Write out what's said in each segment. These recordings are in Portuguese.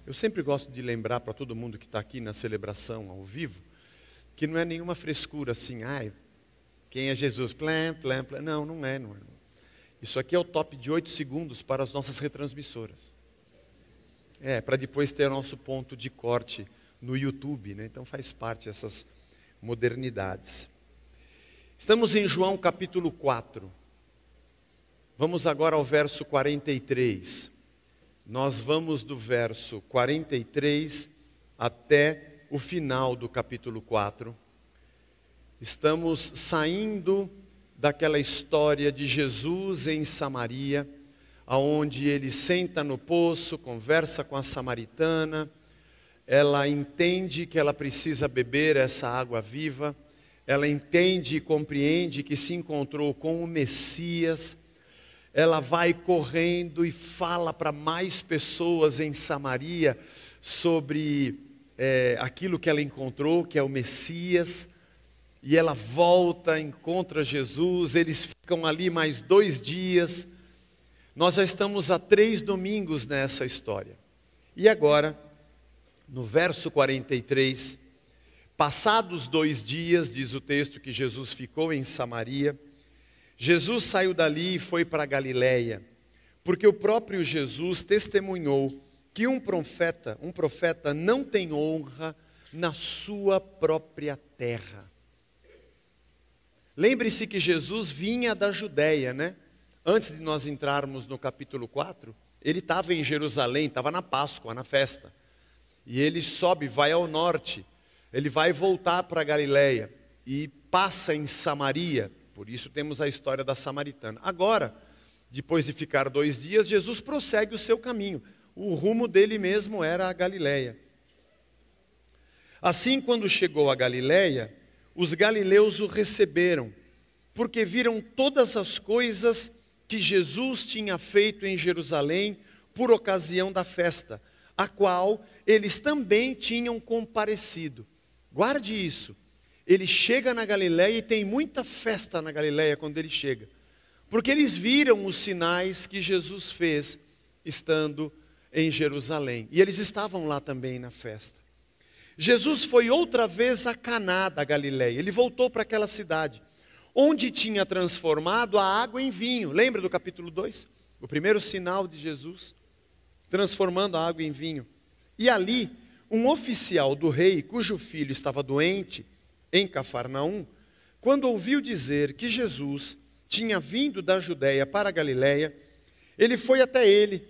Eu sempre gosto de lembrar para todo mundo que está aqui na celebração ao vivo, que não é nenhuma frescura assim, ai, quem é Jesus? Plém, plém, plém. Não, não é. Isso aqui é o top de 8 segundos para as nossas retransmissoras. Para depois ter nosso ponto de corte no YouTube, né? Então faz parte dessas modernidades. Estamos em João capítulo 4. Vamos agora ao verso 43. Nós vamos do verso 43 até o final do capítulo 4. Estamos saindo daquela história de Jesus em Samaria, aonde ele senta no poço, conversa com a samaritana, ela entende que ela precisa beber essa água viva, ela entende e compreende que se encontrou com o Messias. Ela vai correndo e fala para mais pessoas em Samaria sobre aquilo que ela encontrou, que é o Messias. E ela volta, encontra Jesus, eles ficam ali mais 2 dias. Nós já estamos há 3 domingos nessa história. E agora, no verso 43, passados 2 dias, diz o texto que Jesus ficou em Samaria, Jesus saiu dali e foi para a Galileia, porque o próprio Jesus testemunhou que um profeta não tem honra na sua própria terra. Lembre-se que Jesus vinha da Judéia, né? Antes de nós entrarmos no capítulo 4, ele estava em Jerusalém, estava na Páscoa, na festa. E ele sobe, vai ao norte, ele vai voltar para a Galileia e passa em Samaria. Por isso temos a história da samaritana. Agora, depois de ficar 2 dias, Jesus prossegue o seu caminho. O rumo dele mesmo era a Galileia. Assim, quando chegou a Galileia, os galileus o receberam, porque viram todas as coisas que Jesus tinha feito em Jerusalém por ocasião da festa, a qual eles também tinham comparecido. Guarde isso. Ele chega na Galileia e tem muita festa na Galileia quando ele chega. Porque eles viram os sinais que Jesus fez estando em Jerusalém. E eles estavam lá também na festa. Jesus foi outra vez a Caná da Galileia. Ele voltou para aquela cidade, onde tinha transformado a água em vinho. Lembra do capítulo 2? O primeiro sinal de Jesus, transformando a água em vinho. E ali, um oficial do rei, cujo filho estava doente, em Cafarnaum, quando ouviu dizer que Jesus tinha vindo da Judéia para a Galileia, ele foi até ele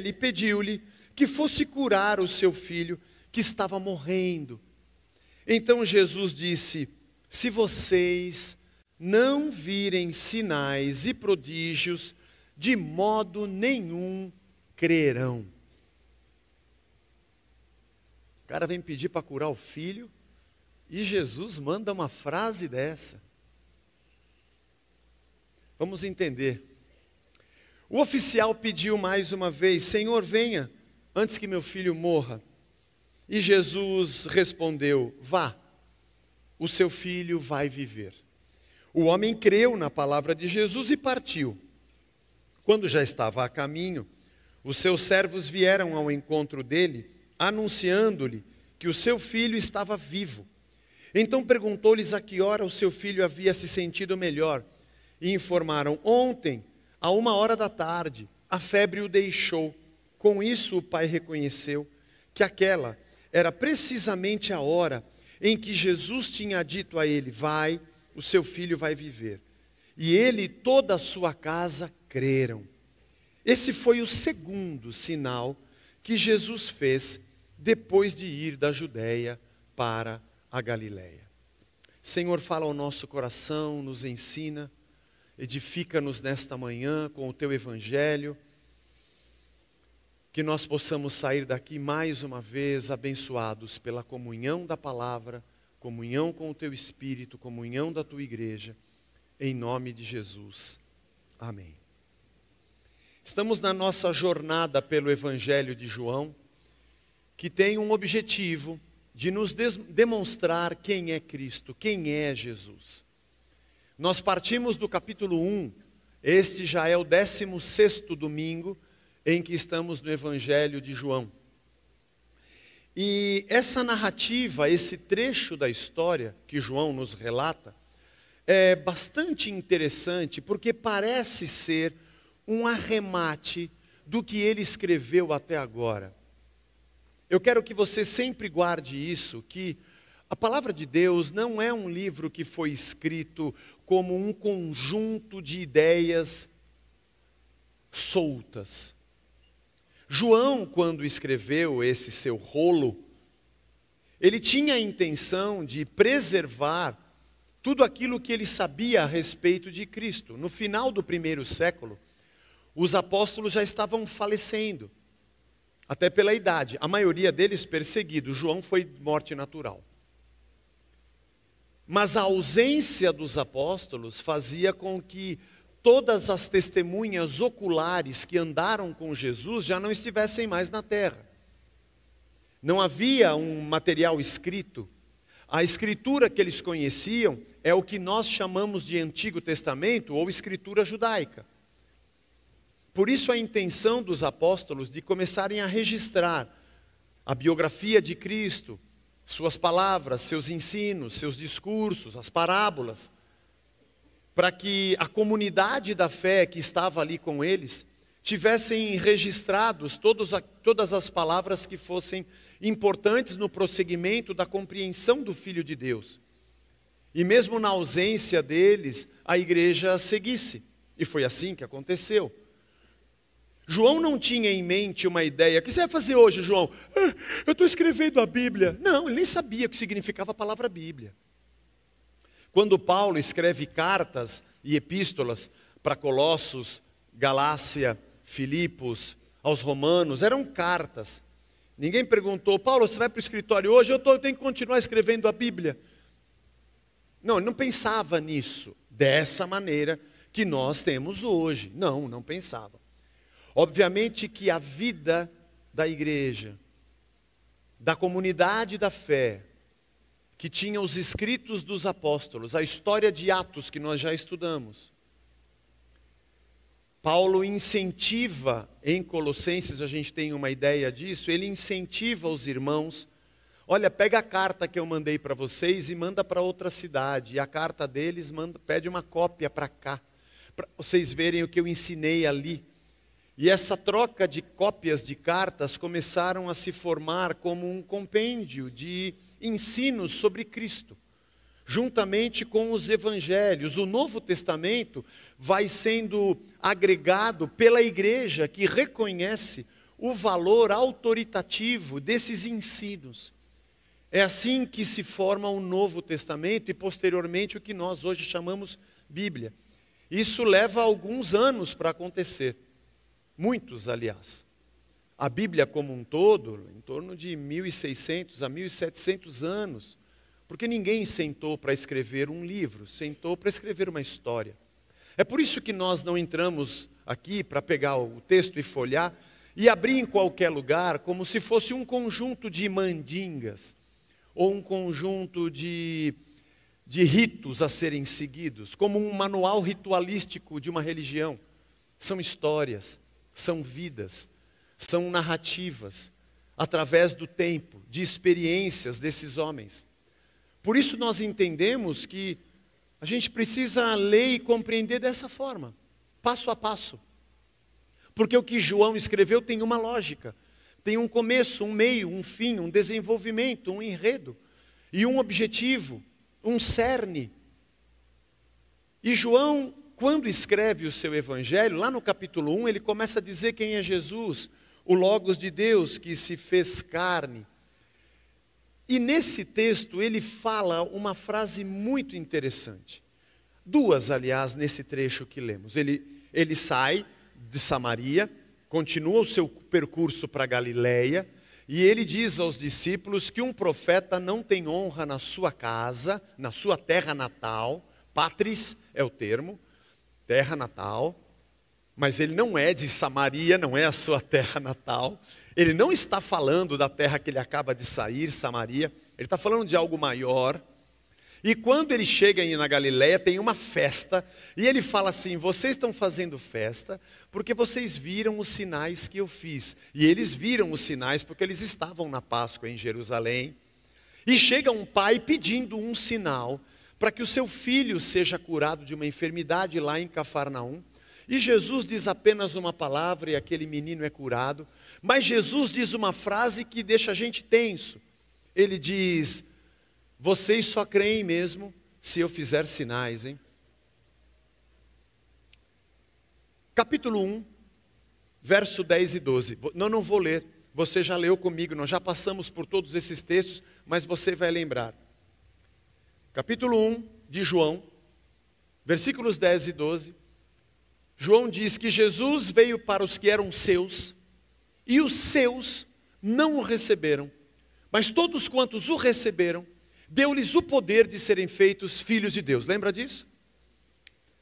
e pediu-lhe que fosse curar o seu filho que estava morrendo. Então Jesus disse: se vocês não virem sinais e prodígios, de modo nenhum crerão. O cara vem pedir para curar o filho, e Jesus manda uma frase dessa. Vamos entender. O oficial pediu mais uma vez: Senhor, venha, antes que meu filho morra. E Jesus respondeu: vá, o seu filho vai viver. O homem creu na palavra de Jesus e partiu. Quando já estava a caminho, os seus servos vieram ao encontro dele, anunciando-lhe que o seu filho estava vivo. Então perguntou-lhes a que hora o seu filho havia se sentido melhor. E informaram: ontem, a 13h, a febre o deixou. Com isso o pai reconheceu que aquela era precisamente a hora em que Jesus tinha dito a ele: vai, o seu filho vai viver. E ele e toda a sua casa creram. Esse foi o segundo sinal que Jesus fez depois de ir da Judéia para a Galileia. Senhor, fala ao nosso coração, nos ensina, edifica-nos nesta manhã com o teu evangelho, que nós possamos sair daqui mais uma vez abençoados pela comunhão da palavra, comunhão com o teu Espírito, comunhão da tua igreja, em nome de Jesus. Amém. Estamos na nossa jornada pelo Evangelho de João, que tem um objetivo de nos demonstrar quem é Cristo, quem é Jesus. Nós partimos do capítulo 1, Este já é o 16º domingo em que estamos no Evangelho de João. E essa narrativa, esse trecho da história que João nos relata, é bastante interessante, porque parece ser um arremate do que ele escreveu até agora. Eu quero que você sempre guarde isso, que a palavra de Deus não é um livro que foi escrito como um conjunto de ideias soltas. João, quando escreveu esse seu rolo, ele tinha a intenção de preservar tudo aquilo que ele sabia a respeito de Cristo. No final do 1º século, os apóstolos já estavam falecendo, até pela idade. A maioria deles perseguidos. João foi morte natural. Mas a ausência dos apóstolos fazia com que todas as testemunhas oculares que andaram com Jesus já não estivessem mais na terra. Não havia um material escrito. A escritura que eles conheciam é o que nós chamamos de Antigo Testamento ou escritura judaica. Por isso a intenção dos apóstolos de começarem a registrar a biografia de Cristo, suas palavras, seus ensinos, seus discursos, as parábolas, para que a comunidade da fé que estava ali com eles tivessem registrados todas as palavras que fossem importantes no prosseguimento da compreensão do Filho de Deus. E mesmo na ausência deles, a igreja seguisse. E foi assim que aconteceu. João não tinha em mente uma ideia. O que você vai fazer hoje, João? Eu estou escrevendo a Bíblia. Não, ele nem sabia o que significava a palavra Bíblia. Quando Paulo escreve cartas e epístolas para Colossos, Galácia, Filipos, aos Romanos, eram cartas. Ninguém perguntou, Paulo, você vai para o escritório hoje? Eu tenho que continuar escrevendo a Bíblia. Não, ele não pensava nisso, dessa maneira que nós temos hoje. Não pensava. Obviamente que a vida da igreja, da comunidade da fé, que tinha os escritos dos apóstolos, a história de Atos que nós já estudamos. Paulo incentiva, em Colossenses, a gente tem uma ideia disso, ele incentiva os irmãos, olha, pega a carta que eu mandei para vocês e manda para outra cidade, e a carta deles pede uma cópia para cá, para vocês verem o que eu ensinei ali. E essa troca de cópias de cartas começaram a se formar como um compêndio de ensinos sobre Cristo, juntamente com os evangelhos. O Novo Testamento vai sendo agregado pela igreja que reconhece o valor autoritativo desses ensinos. É assim que se forma o Novo Testamento e posteriormente o que nós hoje chamamos Bíblia. Isso leva alguns anos para acontecer. Muitos, aliás. A Bíblia como um todo, em torno de 1.600 a 1.700 anos, porque ninguém sentou para escrever um livro, sentou para escrever uma história. É por isso que nós não entramos aqui para pegar o texto e folhear e abrir em qualquer lugar como se fosse um conjunto de mandingas ou um conjunto de ritos a serem seguidos, como um manual ritualístico de uma religião. São histórias, são vidas, são narrativas, através do tempo, de experiências desses homens. Por isso nós entendemos que a gente precisa ler e compreender dessa forma, passo a passo. Porque o que João escreveu tem uma lógica, tem um começo, um meio, um fim, um desenvolvimento, um enredo, e um objetivo, um cerne. E João, quando escreve o seu evangelho, lá no capítulo 1, ele começa a dizer quem é Jesus, o Logos de Deus que se fez carne. E nesse texto ele fala uma frase muito interessante. Duas, aliás, nesse trecho que lemos. Ele sai de Samaria, continua o seu percurso para Galileia, e ele diz aos discípulos que um profeta não tem honra na sua casa, na sua terra natal, patris é o termo, terra natal, mas ele não é de Samaria, não é a sua terra natal. Ele não está falando da terra que ele acaba de sair, Samaria. Ele está falando de algo maior. E quando ele chega na Galileia, tem uma festa, e ele fala assim: vocês estão fazendo festa porque vocês viram os sinais que eu fiz. E eles viram os sinais porque eles estavam na Páscoa em Jerusalém. E chega um pai pedindo um sinal para que o seu filho seja curado de uma enfermidade lá em Cafarnaum. E Jesus diz apenas uma palavra e aquele menino é curado. Mas Jesus diz uma frase que deixa a gente tenso. Ele diz: vocês só creem mesmo se eu fizer sinais, hein? Capítulo 1, verso 10 e 12. Não vou ler. Você já leu comigo, nós já passamos por todos esses textos, mas você vai lembrar. Capítulo 1 de João, versículos 10 e 12. João diz que Jesus veio para os que eram seus, e os seus não o receberam. Mas todos quantos o receberam, deu-lhes o poder de serem feitos filhos de Deus. Lembra disso?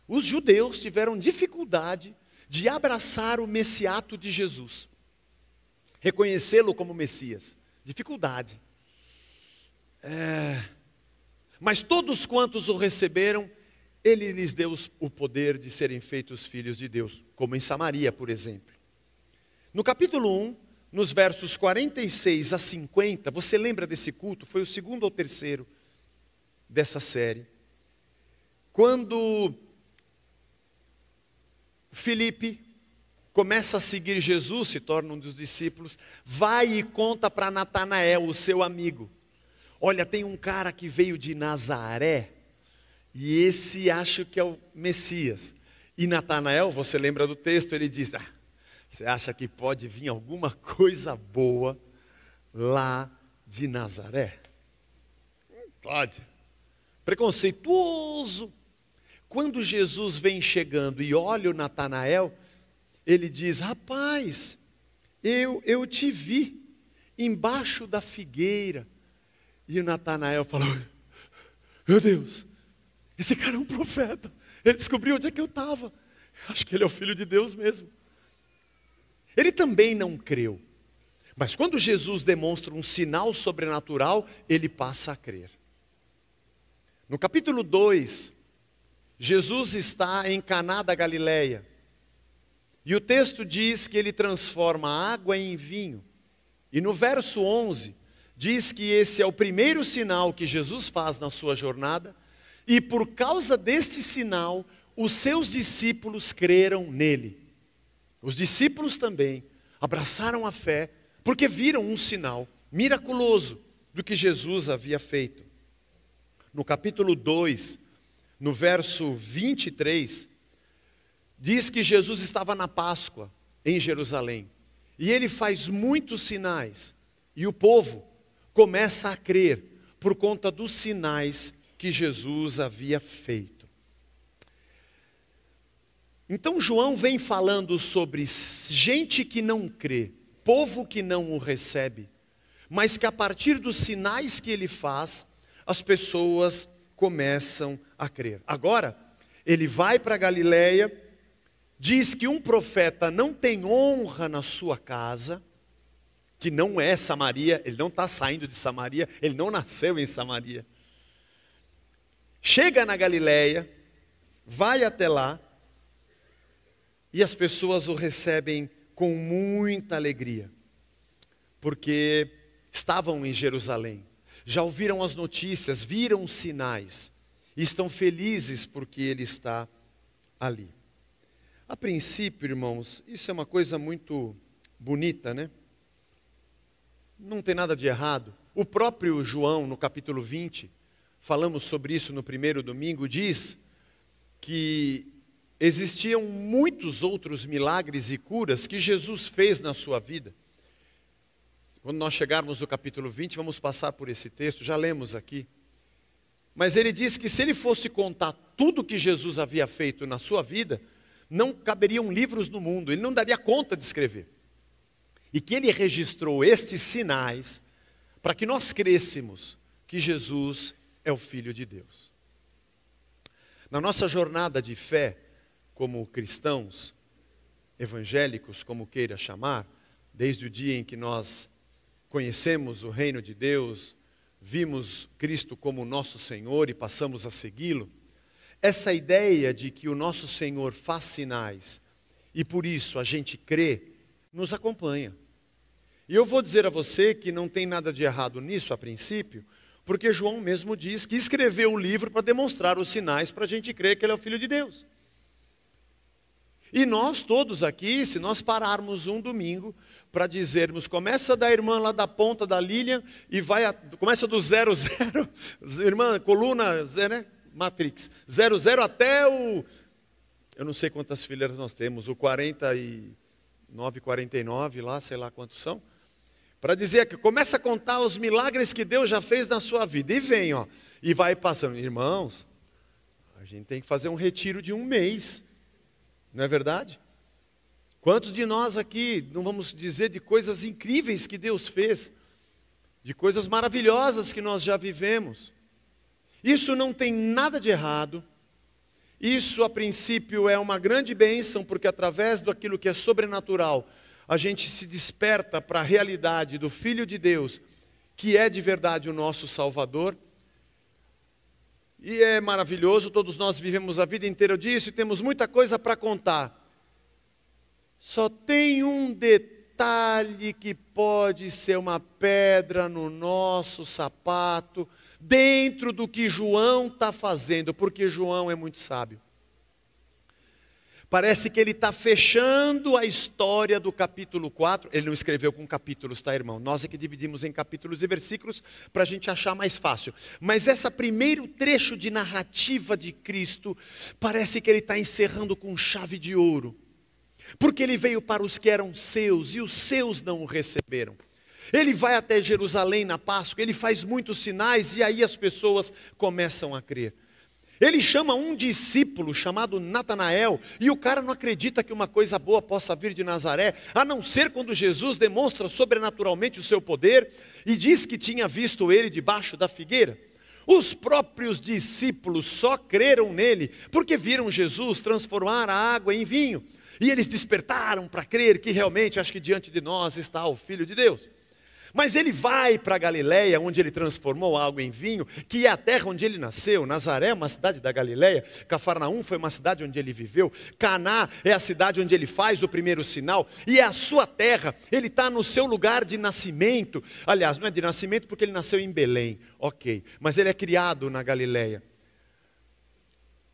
Os judeus tiveram dificuldade de abraçar o messiato de Jesus, reconhecê-lo como Messias. Dificuldade. Mas todos quantos o receberam, ele lhes deu o poder de serem feitos filhos de Deus, como em Samaria, por exemplo. No capítulo 1, nos versos 46 a 50, você lembra desse culto? Foi o segundo ou terceiro dessa série. Quando Filipe começa a seguir Jesus, se torna um dos discípulos, vai e conta para Natanael, o seu amigo: olha, tem um cara que veio de Nazaré, e esse acho que é o Messias. E Natanael, você lembra do texto, ele diz: você acha que pode vir alguma coisa boa lá de Nazaré? Não pode. Preconceituoso. Quando Jesus vem chegando e olha o Natanael, ele diz: rapaz, eu te vi embaixo da figueira. E o Natanael falou: meu Deus, esse cara é um profeta. Ele descobriu onde é que eu estava. Acho que ele é o filho de Deus mesmo. Ele também não creu. Mas quando Jesus demonstra um sinal sobrenatural, ele passa a crer. No capítulo 2, Jesus está em Caná da Galileia. E o texto diz que ele transforma a água em vinho. E no verso 11, diz que esse é o primeiro sinal que Jesus faz na sua jornada. E por causa deste sinal, os seus discípulos creram nele. Os discípulos também abraçaram a fé, porque viram um sinal miraculoso do que Jesus havia feito. No capítulo 2, no verso 23, diz que Jesus estava na Páscoa, em Jerusalém. E ele faz muitos sinais. E o povo começa a crer por conta dos sinais que Jesus havia feito. Então João vem falando sobre gente que não crê, povo que não o recebe, mas que a partir dos sinais que ele faz, as pessoas começam a crer. Agora, ele vai para Galileia, diz que um profeta não tem honra na sua casa, que não é Samaria, ele não está saindo de Samaria, ele não nasceu em Samaria. Chega na Galileia, vai até lá, e as pessoas o recebem com muita alegria, porque estavam em Jerusalém, já ouviram as notícias, viram os sinais, e estão felizes porque ele está ali. A princípio, irmãos, isso é uma coisa muito bonita, né? Não tem nada de errado. O próprio João, no capítulo 20, falamos sobre isso no primeiro domingo, diz que existiam muitos outros milagres e curas que Jesus fez na sua vida. Quando nós chegarmos no capítulo 20, vamos passar por esse texto, já lemos aqui. Mas ele diz que se ele fosse contar tudo que Jesus havia feito na sua vida, não caberiam livros no mundo, ele não daria conta de escrever. E que ele registrou estes sinais para que nós crêssemos que Jesus é o Filho de Deus. Na nossa jornada de fé, como cristãos, evangélicos, como queira chamar, desde o dia em que nós conhecemos o reino de Deus, vimos Cristo como nosso Senhor e passamos a segui-lo, essa ideia de que o nosso Senhor faz sinais e por isso a gente crê, nos acompanha. E eu vou dizer a você que não tem nada de errado nisso a princípio, porque João mesmo diz que escreveu o livro para demonstrar os sinais para a gente crer que ele é o Filho de Deus. E nós todos aqui, se nós pararmos um domingo para dizermos, começa da irmã lá da ponta da Lilian e começa do 00, irmã, coluna, né? Matrix, 00 até o, eu não sei quantas fileiras nós temos, o 49, 49 lá, sei lá quantos são, para dizer que começa a contar os milagres que Deus já fez na sua vida, e vem, ó, e vai passando. Irmãos, a gente tem que fazer um retiro de 1 mês, não é verdade? Quantos de nós aqui não vamos dizer de coisas incríveis que Deus fez, de coisas maravilhosas que nós já vivemos? Isso não tem nada de errado, isso a princípio é uma grande bênção, porque através daquilo que é sobrenatural, a gente se desperta para a realidade do Filho de Deus, que é de verdade o nosso Salvador. E é maravilhoso, todos nós vivemos a vida inteira disso e temos muita coisa para contar. Só tem um detalhe que pode ser uma pedra no nosso sapato, dentro do que João está fazendo, porque João é muito sábio. Parece que ele está fechando a história do capítulo 4, ele não escreveu com capítulos, tá, irmão? Nós é que dividimos em capítulos e versículos para a gente achar mais fácil. Mas esse primeiro trecho de narrativa de Cristo, parece que ele está encerrando com chave de ouro. Porque ele veio para os que eram seus e os seus não o receberam. Ele vai até Jerusalém na Páscoa, ele faz muitos sinais e aí as pessoas começam a crer. Ele chama um discípulo chamado Natanael e o cara não acredita que uma coisa boa possa vir de Nazaré, a não ser quando Jesus demonstra sobrenaturalmente o seu poder e diz que tinha visto ele debaixo da figueira. Os próprios discípulos só creram nele porque viram Jesus transformar a água em vinho. E eles despertaram para crer que realmente, acho que diante de nós está o Filho de Deus. Mas ele vai para Galiléia, onde ele transformou a água em vinho, que é a terra onde ele nasceu. Nazaré é uma cidade da Galiléia, Cafarnaum foi uma cidade onde ele viveu, Caná é a cidade onde ele faz o primeiro sinal, e é a sua terra, ele está no seu lugar de nascimento. Aliás, não é de nascimento porque ele nasceu em Belém, ok, mas ele é criado na Galiléia.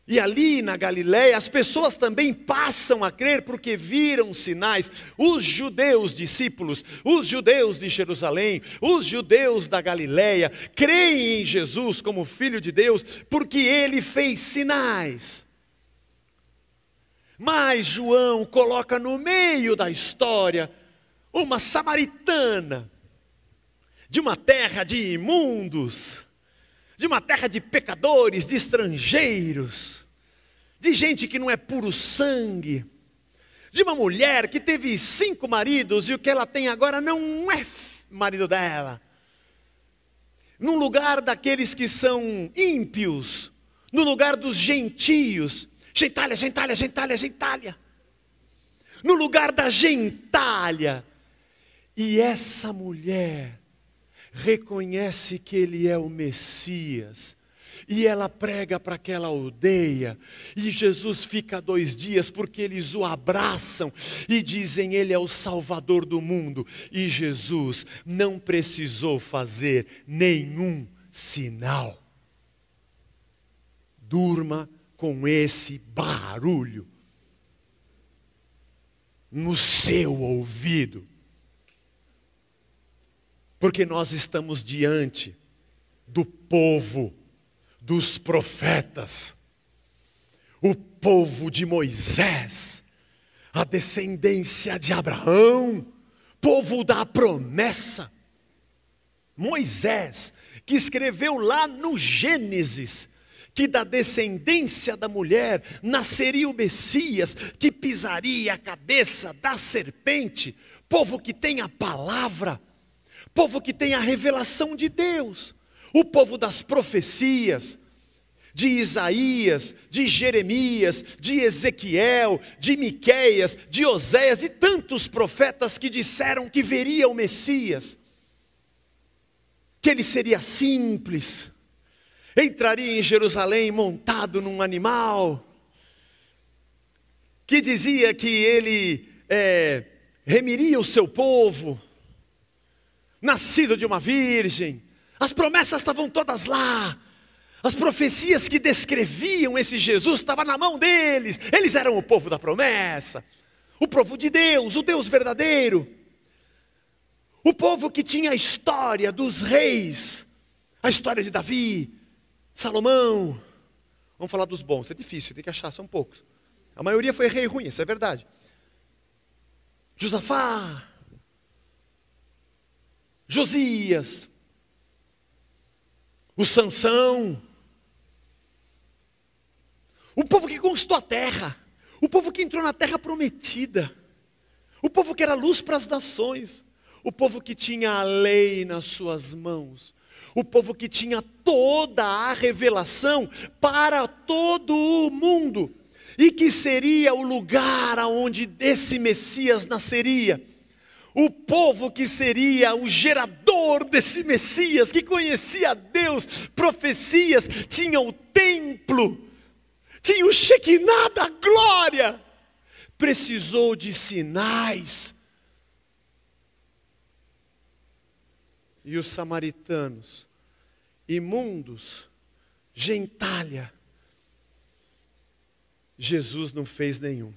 E ali na Galiléia as pessoas também passam a crer porque viram sinais. Os judeus discípulos, os judeus de Jerusalém, os judeus da Galiléia, creem em Jesus como Filho de Deus porque ele fez sinais. Mas João coloca no meio da história uma samaritana, de uma terra de imundos, de uma terra de pecadores, de estrangeiros, de gente que não é puro sangue, de uma mulher que teve 5 maridos e o que ela tem agora não é marido dela, num lugar daqueles que são ímpios, no lugar dos gentios, gentalha, gentalha, gentalha, gentalha, no lugar da gentalha, e essa mulher reconhece que ele é o Messias, e ela prega para aquela aldeia, e Jesus fica 2 dias, porque eles o abraçam, e dizem, ele é o Salvador do mundo, e Jesus não precisou fazer nenhum sinal. Durma com esse barulho no seu ouvido, porque nós estamos diante do povo dos profetas, o povo de Moisés, a descendência de Abraão, povo da promessa. Moisés, que escreveu lá no Gênesis, que da descendência da mulher nasceria o Messias, que pisaria a cabeça da serpente, povo que tem a palavra, povo que tem a revelação de Deus, o povo das profecias, de Isaías, de Jeremias, de Ezequiel, de Miqueias, de Oséias, de tantos profetas que disseram que veria o Messias. que ele seria simples, entraria em Jerusalém montado num animal, que dizia que ele remiria o seu povo, nascido de uma virgem. As promessas estavam todas lá, as profecias que descreviam esse Jesus estavam na mão deles. Eles eram o povo da promessa, o povo de Deus, o Deus verdadeiro, o povo que tinha a história dos reis, a história de Davi, Salomão. Vamos falar dos bons, é difícil, tem que achar, são poucos. A maioria foi rei ruim, isso é verdade. Josafá, Josias, o Sansão, o povo que conquistou a terra, o povo que entrou na terra prometida, o povo que era luz para as nações, o povo que tinha a lei nas suas mãos, o povo que tinha toda a revelação para todo o mundo, e que seria o lugar aonde esse Messias nasceria. O povo que seria o gerador desse Messias, que conhecia Deus, profecias, tinha o templo, tinha o Shekinah da glória, precisou de sinais. E os samaritanos, imundos, gentalha, Jesus não fez nenhum.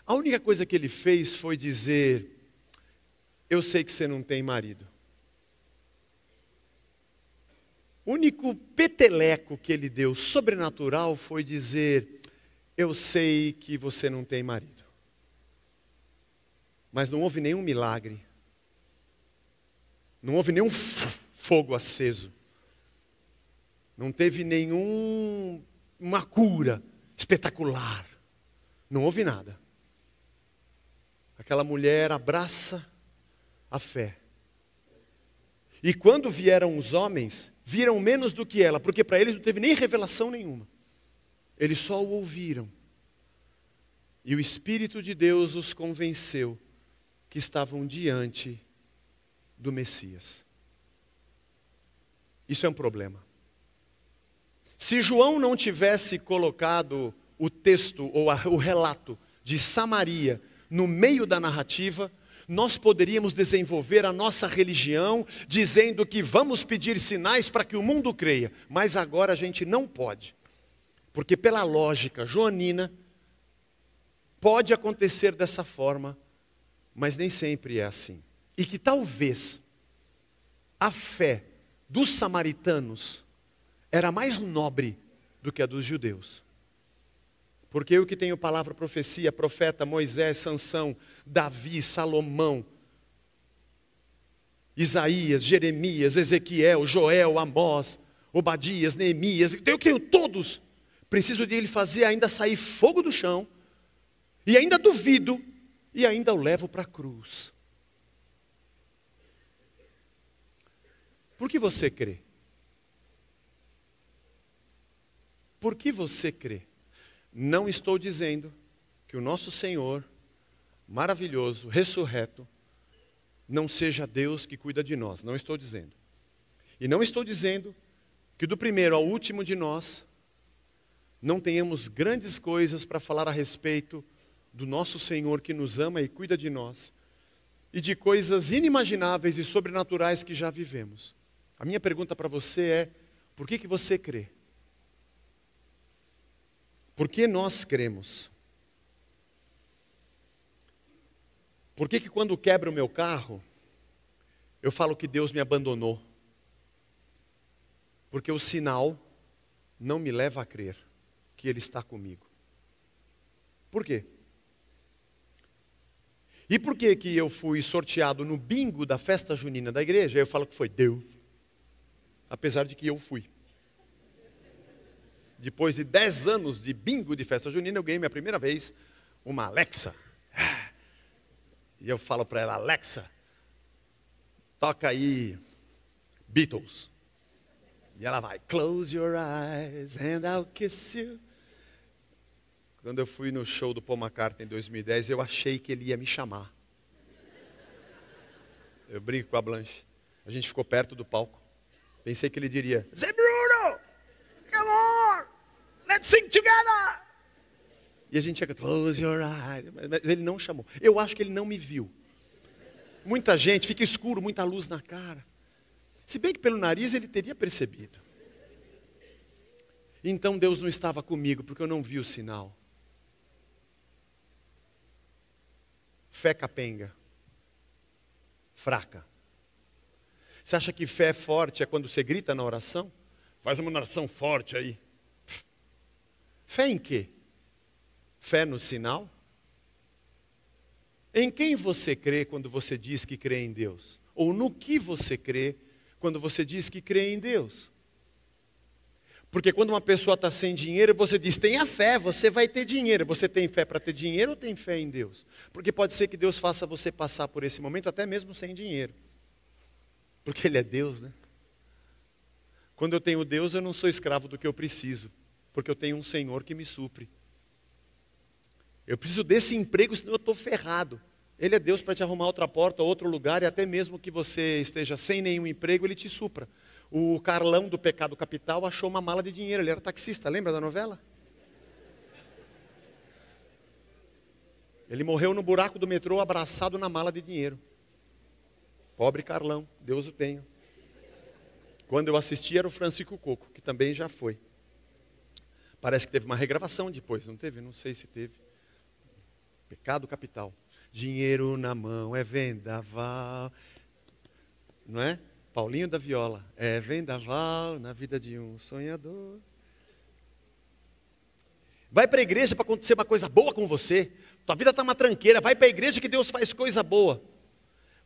A única coisa que ele fez foi dizer: eu sei que você não tem marido. O único peteleco que ele deu sobrenatural foi dizer: eu sei que você não tem marido. Mas não houve nenhum milagre. Não houve nenhum fogo aceso. Não teve nenhuma cura espetacular. Não houve nada. Aquela mulher abraça a fé. E quando vieram os homens, viram menos do que ela, porque para eles não teve nem revelação nenhuma. Eles só o ouviram. E o Espírito de Deus os convenceu que estavam diante do Messias. Isso é um problema. Se João não tivesse colocado o texto ou o relato de Samaria no meio da narrativa, nós poderíamos desenvolver a nossa religião dizendo que vamos pedir sinais para que o mundo creia. Mas agora a gente não pode. Porque pela lógica joanina, pode acontecer dessa forma, mas nem sempre é assim. E que talvez a fé dos samaritanos era mais nobre do que a dos judeus. Porque eu que tenho palavra, profecia, profeta, Moisés, Sansão, Davi, Salomão, Isaías, Jeremias, Ezequiel, Joel, Amós, Obadias, Neemias, eu tenho todos. Preciso de ele fazer ainda sair fogo do chão, e ainda duvido, e ainda o levo para a cruz. Por que você crê? Por que você crê? Não estou dizendo que o nosso Senhor, maravilhoso, ressurreto, não seja Deus que cuida de nós. Não estou dizendo. E não estou dizendo que do primeiro ao último de nós, não tenhamos grandes coisas para falar a respeito do nosso Senhor que nos ama e cuida de nós, e de coisas inimagináveis e sobrenaturais que já vivemos. A minha pergunta para você é: por que você crê? Por que nós cremos? Por que quando quebra o meu carro, eu falo que Deus me abandonou? Porque o sinal não me leva a crer que Ele está comigo. Por quê? E por que que eu fui sorteado no bingo da festa junina da igreja? Eu falo que foi Deus. Apesar de que eu fui. Depois de 10 anos de bingo de festa junina, eu ganhei minha primeira vez uma Alexa. E eu falo para ela: Alexa, toca aí Beatles. E ela vai: Close your eyes and I'll kiss you. Quando eu fui no show do Paul McCartney em 2010, eu achei que ele ia me chamar. Eu brinco com a Blanche. A gente ficou perto do palco. Pensei que ele diria, Zé Bruno, come on, let's sing together. E a gente ia close your eyes. Mas ele não chamou. Eu acho que ele não me viu. Muita gente, fica escuro, muita luz na cara. Se bem que pelo nariz ele teria percebido. Então Deus não estava comigo, porque eu não vi o sinal. Fé capenga. Fraca. Você acha que fé forte é quando você grita na oração? Faz uma oração forte aí. Fé em quê? Fé no sinal? Em quem você crê quando você diz que crê em Deus? Ou no que você crê quando você diz que crê em Deus? Porque quando uma pessoa está sem dinheiro, você diz, tenha fé, você vai ter dinheiro. Você tem fé para ter dinheiro ou tem fé em Deus? Porque pode ser que Deus faça você passar por esse momento até mesmo sem dinheiro. Porque Ele é Deus, né? Quando eu tenho Deus, eu não sou escravo do que eu preciso. Porque eu tenho um Senhor que me supre. Eu preciso desse emprego, senão eu estou ferrado. Ele é Deus para te arrumar outra porta, outro lugar, e até mesmo que você esteja sem nenhum emprego, Ele te supra. O Carlão do Pecado Capital achou uma mala de dinheiro, ele era taxista, lembra da novela? Ele morreu no buraco do metrô abraçado na mala de dinheiro. Pobre Carlão, Deus o tenha. Quando eu assisti era o Francisco Coco, que também já foi. Parece que teve uma regravação depois, não teve? Não sei se teve. Pecado Capital. Dinheiro na mão é vendaval. Não é? Paulinho da Viola. É vendaval na vida de um sonhador. Vai para a igreja para acontecer uma coisa boa com você. Tua vida está uma tranqueira. Vai para a igreja que Deus faz coisa boa.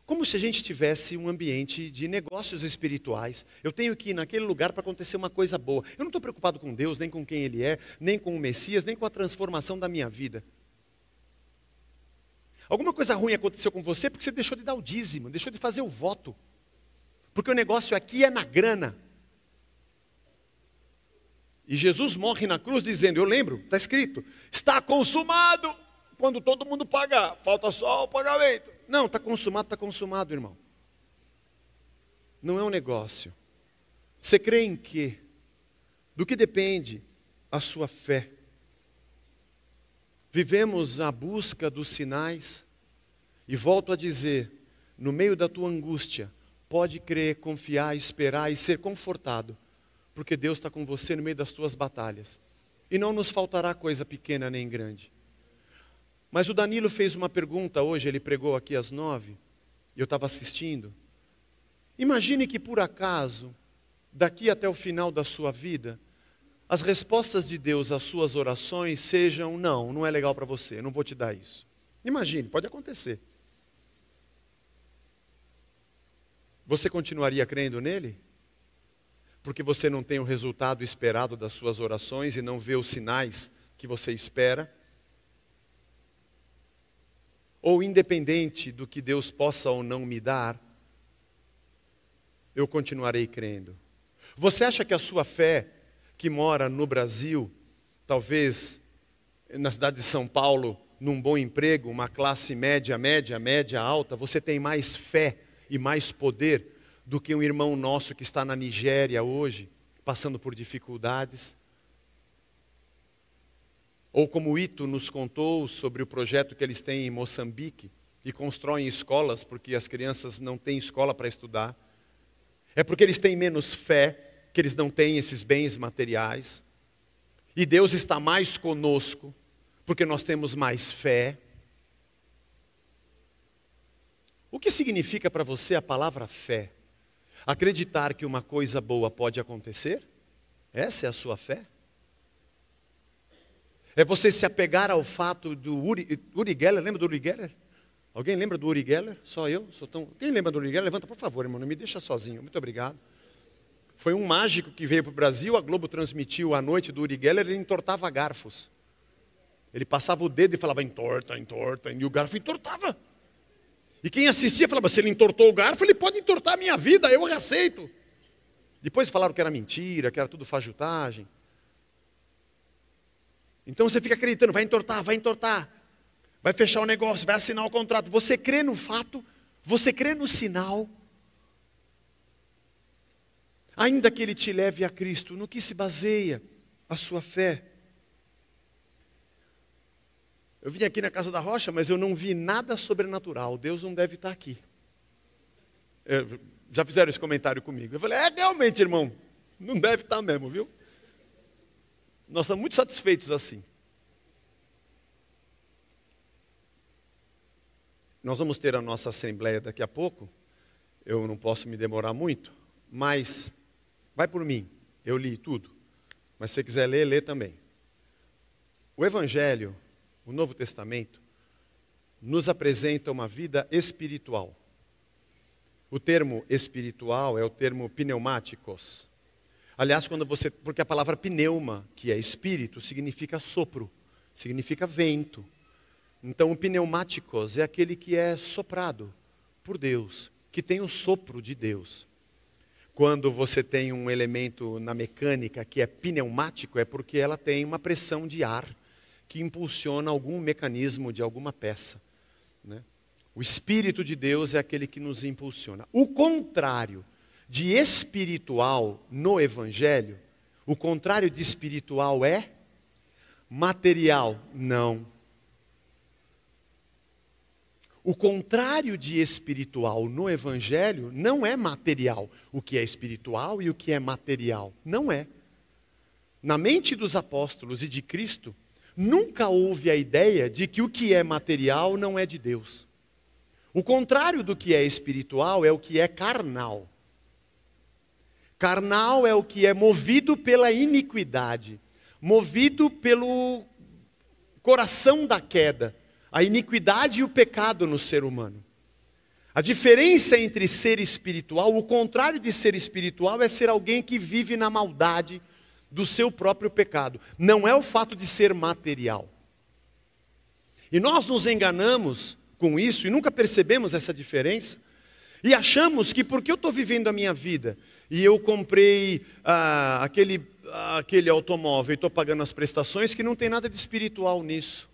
Como se a gente tivesse um ambiente de negócios espirituais. Eu tenho que ir naquele lugar para acontecer uma coisa boa. Eu não estou preocupado com Deus, nem com quem Ele é, nem com o Messias, nem com a transformação da minha vida. Alguma coisa ruim aconteceu com você porque você deixou de dar o dízimo, deixou de fazer o voto. Porque o negócio aqui é na grana. E Jesus morre na cruz dizendo, eu lembro, está escrito, está consumado. Quando todo mundo pagar, falta só o pagamento. Não, está consumado, irmão. Não é um negócio. Você crê em quê? Do que depende a sua fé? Vivemos a busca dos sinais. E volto a dizer, no meio da tua angústia, pode crer, confiar, esperar e ser confortado, porque Deus está com você no meio das tuas batalhas. E não nos faltará coisa pequena nem grande. Mas o Danilo fez uma pergunta hoje, ele pregou aqui às 9, e eu estava assistindo. Imagine que por acaso, daqui até o final da sua vida, as respostas de Deus às suas orações sejam, não é legal para você, eu não vou te dar isso. Imagine, pode acontecer. Você continuaria crendo nele? Porque você não tem o resultado esperado das suas orações e não vê os sinais que você espera? Ou independente do que Deus possa ou não me dar, eu continuarei crendo? Você acha que a sua fé, que mora no Brasil, talvez na cidade de São Paulo, num bom emprego, uma classe média, alta, você tem mais fé e mais poder do que um irmão nosso que está na Nigéria hoje, passando por dificuldades? Ou como o Ito nos contou sobre o projeto que eles têm em Moçambique, e constroem escolas porque as crianças não têm escola para estudar. É porque eles têm menos fé, que eles não têm esses bens materiais. E Deus está mais conosco, porque nós temos mais fé. O que significa para você a palavra fé? Acreditar que uma coisa boa pode acontecer? Essa é a sua fé? É você se apegar ao fato do Uri Geller, lembra do Uri Geller? Alguém lembra do Uri Geller? Só eu? Quem lembra do Uri Geller? Levanta, por favor, irmão, não me deixa sozinho. Muito obrigado. Foi um mágico que veio para o Brasil, a Globo transmitiu a noite do Uri Geller, ele entortava garfos. Ele passava o dedo e falava, entorta, e o garfo entortava. E quem assistia falava, se ele entortou o garfo, ele pode entortar a minha vida, eu aceito. Depois falaram que era mentira, que era tudo fajutagem. Então você fica acreditando, vai entortar, vai fechar o negócio, vai assinar o contrato. Você crê no fato, você crê no sinal, ainda que ele te leve a Cristo, no que se baseia a sua fé? Eu vim aqui na Casa da Rocha, mas eu não vi nada sobrenatural. Deus não deve estar aqui. Já fizeram esse comentário comigo. Eu falei, realmente, irmão, não deve estar mesmo, viu? Nós estamos muito satisfeitos assim. Nós vamos ter a nossa assembleia daqui a pouco. Eu não posso me demorar muito, mas vai por mim. Eu li tudo. Mas se você quiser ler, lê também. O Evangelho, o Novo Testamento, nos apresenta uma vida espiritual. O termo espiritual é o termo pneumáticos. Aliás, porque a palavra pneuma, que é espírito, significa sopro, significa vento. Então o pneumáticos é aquele que é soprado por Deus, que tem o sopro de Deus. Quando você tem um elemento na mecânica que é pneumático, é porque ela tem uma pressão de ar que impulsiona algum mecanismo de alguma peça, né? O Espírito de Deus é aquele que nos impulsiona. O contrário de espiritual no Evangelho, o contrário de espiritual é material. Não. O contrário de espiritual no Evangelho não é material. O que é espiritual e o que é material. Não é. Na mente dos apóstolos e de Cristo, nunca houve a ideia de que o que é material não é de Deus. O contrário do que é espiritual é o que é carnal. Carnal é o que é movido pela iniquidade, movido pelo coração da queda, a iniquidade e o pecado no ser humano. A diferença entre ser espiritual, o contrário de ser espiritual é ser alguém que vive na maldade do seu próprio pecado. Não é o fato de ser material. E nós nos enganamos com isso e nunca percebemos essa diferença. E achamos que porque eu estou vivendo a minha vida e eu comprei aquele automóvel e estou pagando as prestações, que não tem nada de espiritual nisso.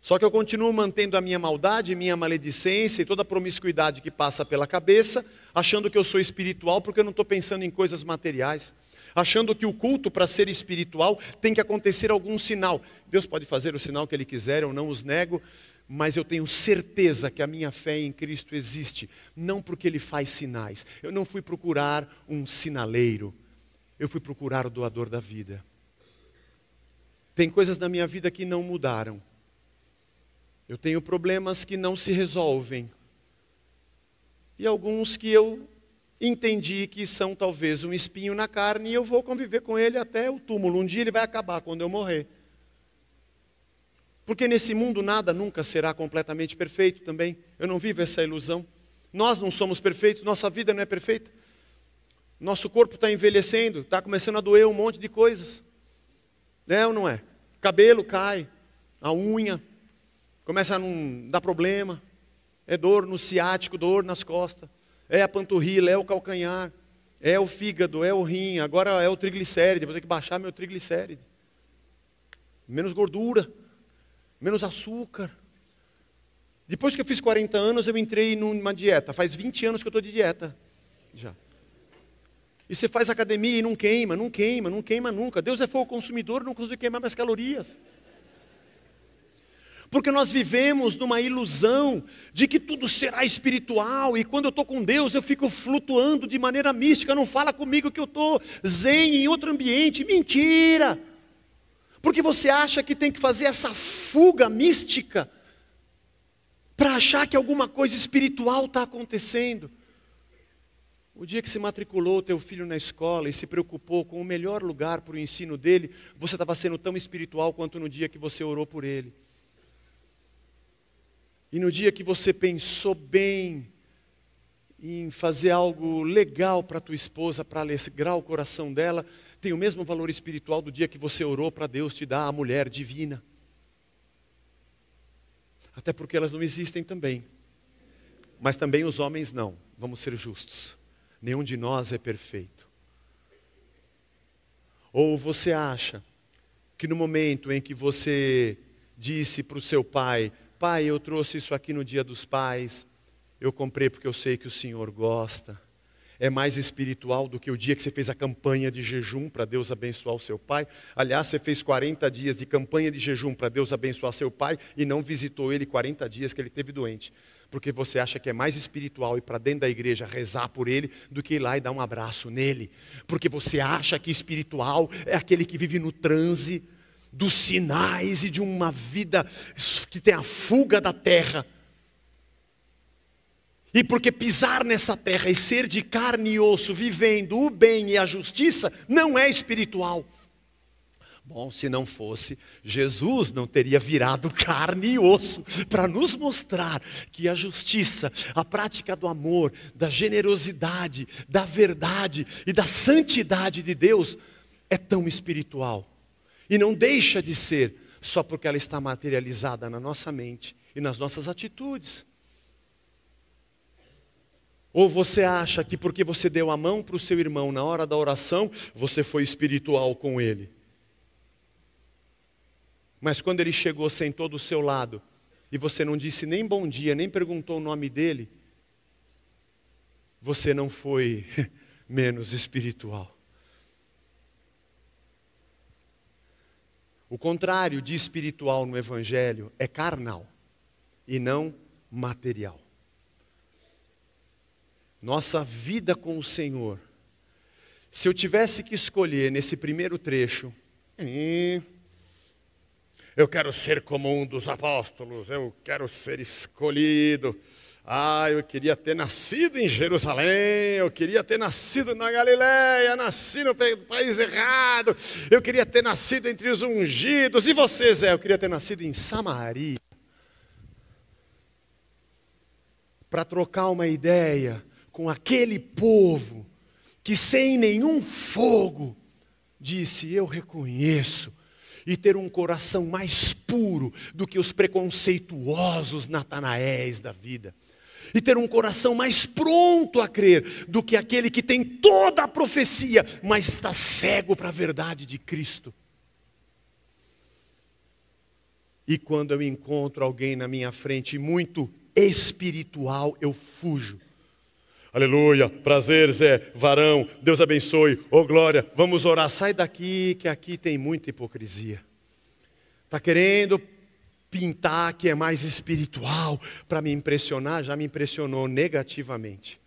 Só que eu continuo mantendo a minha maldade, minha maledicência e toda a promiscuidade que passa pela cabeça, achando que eu sou espiritual porque eu não estou pensando em coisas materiais. Achando que o culto, para ser espiritual, tem que acontecer algum sinal. Deus pode fazer o sinal que Ele quiser, eu não os nego, mas eu tenho certeza que a minha fé em Cristo existe. Não porque Ele faz sinais. Eu não fui procurar um sinaleiro, eu fui procurar o doador da vida. Tem coisas na minha vida que não mudaram. Eu tenho problemas que não se resolvem. E alguns que eu entendi que são talvez um espinho na carne e eu vou conviver com ele até o túmulo. Um dia ele vai acabar quando eu morrer. Porque nesse mundo nada nunca será completamente perfeito também. Eu não vivo essa ilusão. Nós não somos perfeitos, nossa vida não é perfeita. Nosso corpo está envelhecendo, está começando a doer um monte de coisas. É ou não é? Cabelo cai, a unha começa a não dar problema. É dor no ciático, dor nas costas. É a panturrilha, é o calcanhar, é o fígado, é o rim, agora é o triglicéride, vou ter que baixar meu triglicéride. Menos gordura, menos açúcar. Depois que eu fiz 40 anos, eu entrei numa dieta. Faz 20 anos que eu estou de dieta. Já. E você faz academia e não queima nunca. Deus é fogo consumidor, não consegue queimar mais calorias. Porque nós vivemos numa ilusão de que tudo será espiritual, e quando eu estou com Deus eu fico flutuando de maneira mística, não fala comigo que eu estou zen em outro ambiente. Mentira! Porque você acha que tem que fazer essa fuga mística para achar que alguma coisa espiritual está acontecendo. O dia que se matriculou o teu filho na escola e se preocupou com o melhor lugar para o ensino dele, você estava sendo tão espiritual quanto no dia que você orou por ele. E no dia que você pensou bem em fazer algo legal para a tua esposa, para alegrar o coração dela, tem o mesmo valor espiritual do dia que você orou para Deus te dar a mulher divina. Até porque elas não existem também. Mas também os homens não, vamos ser justos. Nenhum de nós é perfeito. Ou você acha que no momento em que você disse para o seu pai, pai, eu trouxe isso aqui no dia dos pais, Eu comprei porque eu sei que o Senhor gosta. É mais espiritual do que o dia que você fez a campanha de jejum para Deus abençoar o seu pai. Aliás, você fez 40 dias de campanha de jejum para Deus abençoar seu pai e não visitou ele 40 dias que ele esteve doente. Porque você acha que é mais espiritual ir para dentro da igreja rezar por ele do que ir lá e dar um abraço nele. Porque você acha que espiritual é aquele que vive no transe dos sinais e de uma vida que tem a fuga da terra. E porque pisar nessa terra e ser de carne e osso, vivendo o bem e a justiça, não é espiritual. Bom, se não fosse, Jesus não teria virado carne e osso para nos mostrar que a justiça, a prática do amor, da generosidade, da verdade e da santidade de Deus é tão espiritual. E não deixa de ser só porque ela está materializada na nossa mente e nas nossas atitudes. Ou você acha que porque você deu a mão para o seu irmão na hora da oração, você foi espiritual com ele. Mas quando ele chegou, sentou do seu lado, e você não disse nem bom dia, nem perguntou o nome dele, você não foi menos espiritual. O contrário de espiritual no Evangelho é carnal e não material. Nossa vida com o Senhor, se eu tivesse que escolher nesse primeiro trecho, eu quero ser como um dos apóstolos, eu quero ser escolhido. Eu queria ter nascido em Jerusalém, eu queria ter nascido na Galileia, nasci no país errado, eu queria ter nascido entre os ungidos. E você, Zé? Eu queria ter nascido em Samaria. Para trocar uma ideia com aquele povo que sem nenhum fogo disse, eu reconheço, e ter um coração mais puro do que os preconceituosos Natanaéis da vida. E ter um coração mais pronto a crer do que aquele que tem toda a profecia, mas está cego para a verdade de Cristo. E quando eu encontro alguém na minha frente muito espiritual, eu fujo. Aleluia, prazer Zé, varão, Deus abençoe, glória, vamos orar. Sai daqui que aqui tem muita hipocrisia. Está querendo pintar que é mais espiritual para me impressionar, já me impressionou negativamente.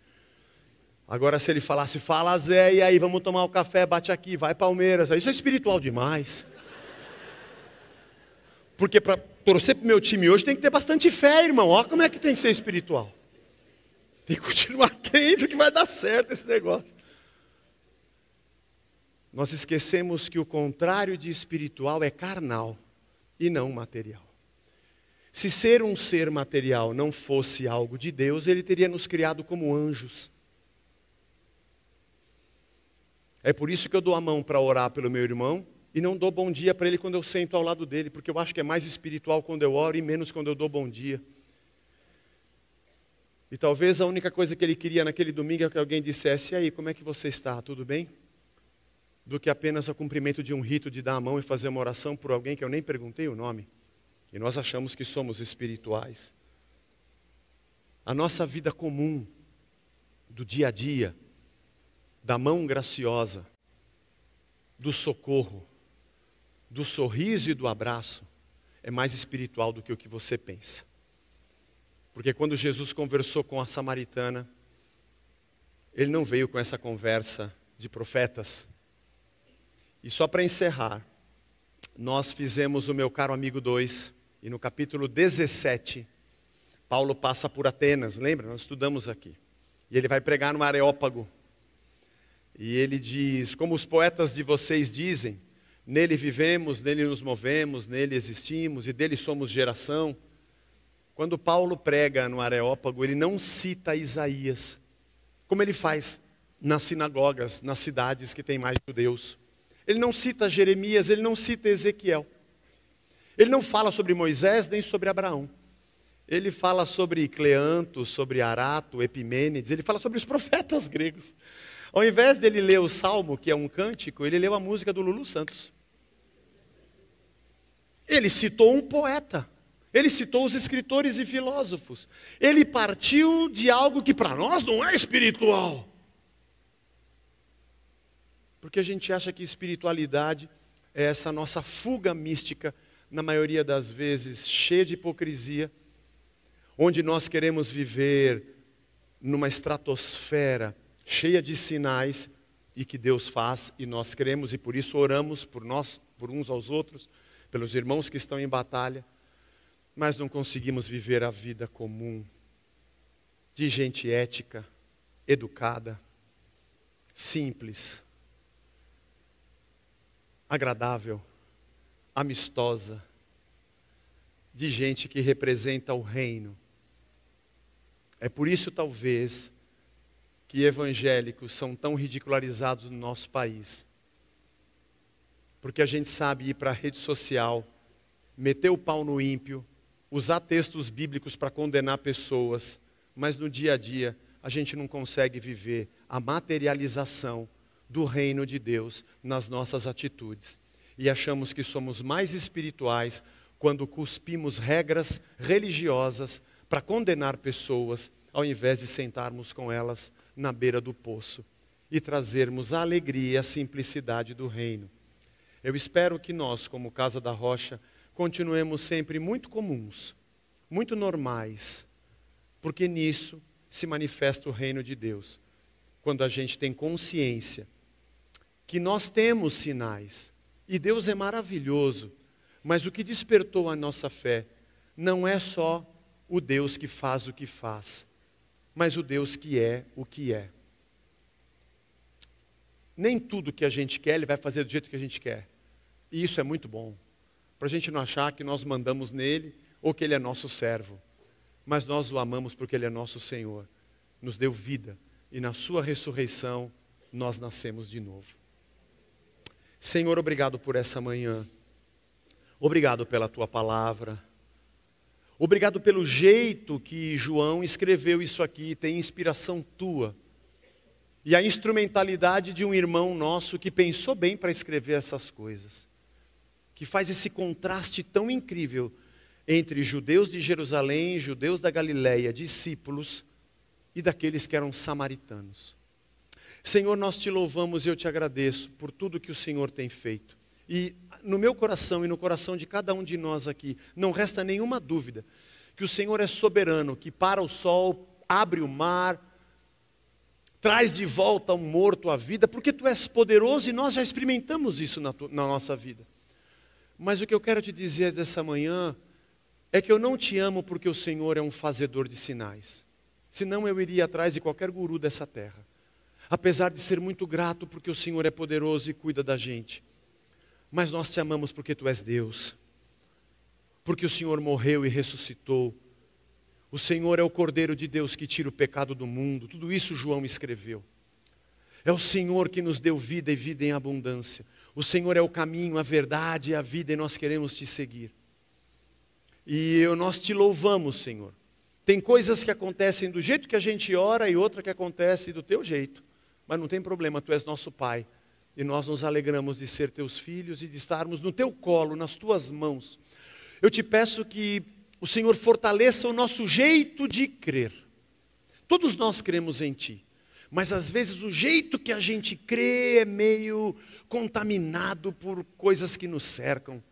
Agora se ele falasse, fala Zé, e aí vamos tomar um café, bate aqui, vai Palmeiras, isso é espiritual demais. Porque para torcer para o meu time hoje tem que ter bastante fé, irmão, olha como é que tem que ser espiritual. Tem que continuar crendo que vai dar certo esse negócio. Nós esquecemos que o contrário de espiritual é carnal e não material. Se ser um ser material não fosse algo de Deus, Ele teria nos criado como anjos. É por isso que eu dou a mão para orar pelo meu irmão e não dou bom dia para ele quando eu sento ao lado dele, porque eu acho que é mais espiritual quando eu oro e menos quando eu dou bom dia. E talvez a única coisa que ele queria naquele domingo é que alguém dissesse, e aí, como é que você está? Tudo bem? Do que apenas o cumprimento de um rito de dar a mão e fazer uma oração por alguém que eu nem perguntei o nome. E nós achamos que somos espirituais. A nossa vida comum, do dia a dia, da mão graciosa, do socorro, do sorriso e do abraço, é mais espiritual do que o que você pensa. Porque quando Jesus conversou com a samaritana, Ele não veio com essa conversa de profetas. E só para encerrar, nós fizemos o Meu Caro Amigo 2, e no capítulo 17, Paulo passa por Atenas, lembra? Nós estudamos aqui. E ele vai pregar no Areópago. E ele diz, como os poetas de vocês dizem, nele vivemos, nele nos movemos, nele existimos e dele somos geração. Quando Paulo prega no Areópago, ele não cita Isaías, como ele faz nas sinagogas, nas cidades que tem mais judeus. Ele não cita Jeremias, ele não cita Ezequiel. Ele não fala sobre Moisés nem sobre Abraão. Ele fala sobre Cleanto, sobre Arato, Epimênides, ele fala sobre os profetas gregos. Ao invés dele ler o Salmo, que é um cântico, ele leu a música do Lulu Santos. Ele citou um poeta. Ele citou os escritores e filósofos. Ele partiu de algo que para nós não é espiritual. Porque a gente acha que espiritualidade é essa nossa fuga mística, na maioria das vezes cheia de hipocrisia, onde nós queremos viver numa estratosfera cheia de sinais e que Deus faz e nós cremos e por isso oramos por nós, por uns aos outros, pelos irmãos que estão em batalha, mas não conseguimos viver a vida comum de gente ética, educada, simples, agradável, amistosa, de gente que representa o reino. É por isso, talvez, que evangélicos são tão ridicularizados no nosso país. Porque a gente sabe ir para a rede social, meter o pau no ímpio, usar textos bíblicos para condenar pessoas, mas no dia a dia a gente não consegue viver a materialização do reino de Deus nas nossas atitudes. E achamos que somos mais espirituais quando cuspimos regras religiosas para condenar pessoas, ao invés de sentarmos com elas na beira do poço e trazermos a alegria e a simplicidade do reino. Eu espero que nós, como Casa da Rocha, continuemos sempre muito comuns, muito normais, porque nisso se manifesta o reino de Deus. Quando a gente tem consciência que nós temos sinais, e Deus é maravilhoso, mas o que despertou a nossa fé não é só o Deus que faz o que faz, mas o Deus que é o que é. Nem tudo que a gente quer, Ele vai fazer do jeito que a gente quer. E isso é muito bom, para a gente não achar que nós mandamos nele ou que Ele é nosso servo. Mas nós o amamos porque Ele é nosso Senhor, nos deu vida e na sua ressurreição nós nascemos de novo. Senhor, obrigado por essa manhã, obrigado pela Tua palavra, obrigado pelo jeito que João escreveu isso aqui, tem inspiração Tua. E a instrumentalidade de um irmão nosso que pensou bem para escrever essas coisas. Que faz esse contraste tão incrível entre judeus de Jerusalém, judeus da Galileia, discípulos, e daqueles que eram samaritanos. Senhor, nós te louvamos e eu te agradeço por tudo que o Senhor tem feito. E no meu coração e no coração de cada um de nós aqui, não resta nenhuma dúvida que o Senhor é soberano, que para o sol, abre o mar, traz de volta o morto à vida, porque Tu és poderoso e nós já experimentamos isso na nossa vida. Mas o que eu quero te dizer dessa manhã é que eu não te amo porque o Senhor é um fazedor de sinais. Senão eu iria atrás de qualquer guru dessa terra. Apesar de ser muito grato porque o Senhor é poderoso e cuida da gente. Mas nós te amamos porque Tu és Deus. Porque o Senhor morreu e ressuscitou. O Senhor é o Cordeiro de Deus que tira o pecado do mundo. Tudo isso João escreveu. É o Senhor que nos deu vida e vida em abundância. O Senhor é o caminho, a verdade e a vida e nós queremos Te seguir. E nós Te louvamos, Senhor. Tem coisas que acontecem do jeito que a gente ora e outra que acontece do Teu jeito. Mas não tem problema, Tu és nosso Pai. E nós nos alegramos de ser Teus filhos e de estarmos no Teu colo, nas Tuas mãos. Eu Te peço que o Senhor fortaleça o nosso jeito de crer. Todos nós cremos em Ti. Mas às vezes o jeito que a gente crê é meio contaminado por coisas que nos cercam.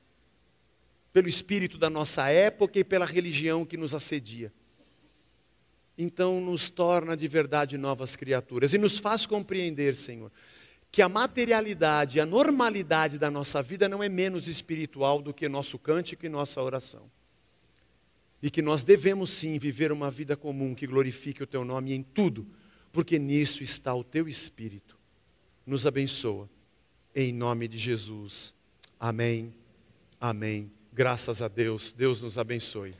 Pelo espírito da nossa época e pela religião que nos assedia. Então nos torna de verdade novas criaturas. E nos faz compreender, Senhor, que a materialidade, a normalidade da nossa vida não é menos espiritual do que nosso cântico e nossa oração. E que nós devemos sim viver uma vida comum que glorifique o Teu nome em tudo, porque nisso está o Teu Espírito. Nos abençoa, em nome de Jesus. Amém, amém. Graças a Deus, Deus nos abençoe.